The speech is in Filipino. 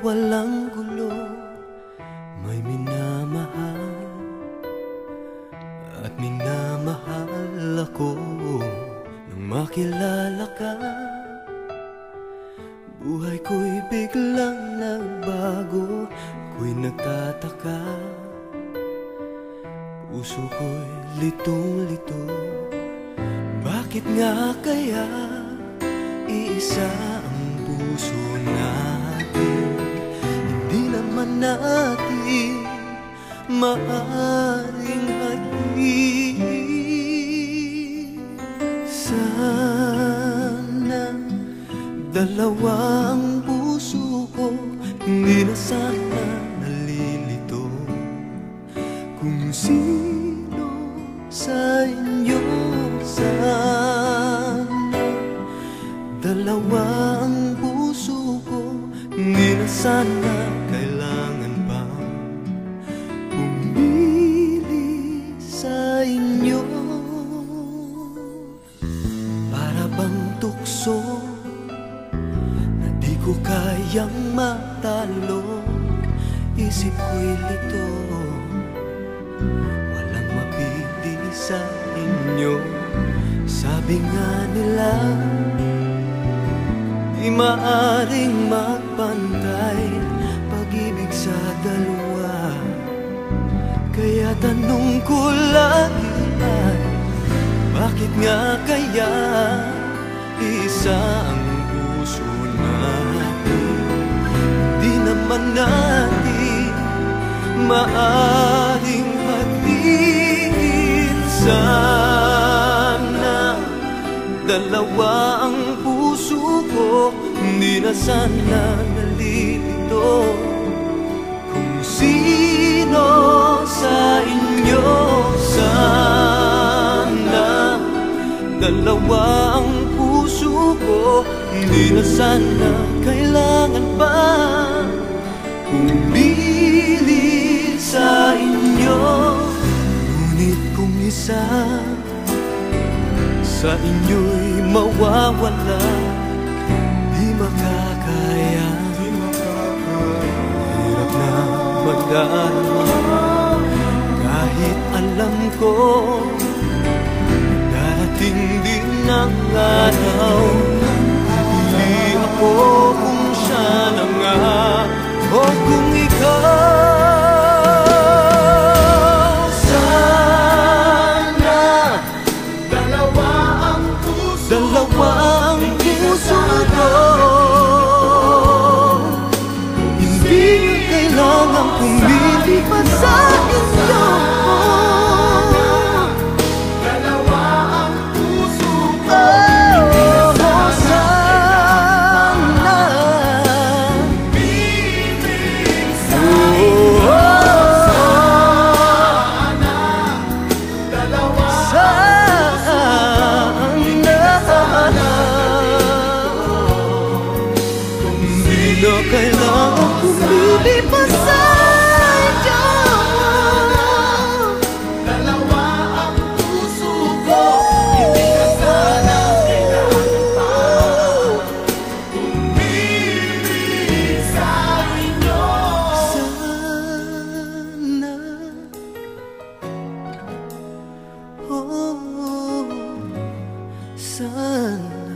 walang gulo, may minamahal at minamahal ako. Nang makilala ka, buhay ko'y biglang nagbago. Ako'y nagtataka, puso ko'y litong-lito. Bakit nga kaya iisa ang puso natin? Hindi naman natin maaring hadin. Sana dalawa ang puso ko, hindi na sana nalilito. Kung sino sa inyo sana dalawa ang puso ko, hindi na sana kailangan pa pumili sa inyo. Para bang tukso na di ko kayang matalo, isip ko'y lito, walang mapili sa inyo. Sabi nga nila, di maaring magpantay pag-ibig sa dalawa. Kaya tanong ko lagi ay, bakit nga kaya isa ang puso natin? Di naman natin maaring hatiin. Sana dalawa ang puso ko, hindi na sana nalilito. Kung sino sa inyo sana dalawa ang puso ko, hindi na sana kailangan pa pumili sa inyo. Ngunit kung isa sa inyo'y mawawala, di makakaya, hirap na magdarama. Kahit alam ko darating din ang araw, pipili ako kung siya na nga o kung ikaw. Dalawa ang puso ko, hindi kailangan pumili pa sa inyo. Dalawa ang puso ko, sana piling sa inyo. Sana dalawa na kailangan pumili pa sa inyo. Dalawa ang puso ko, hindi na sana kailangan pa pumili sa inyo. Sana, oh, sana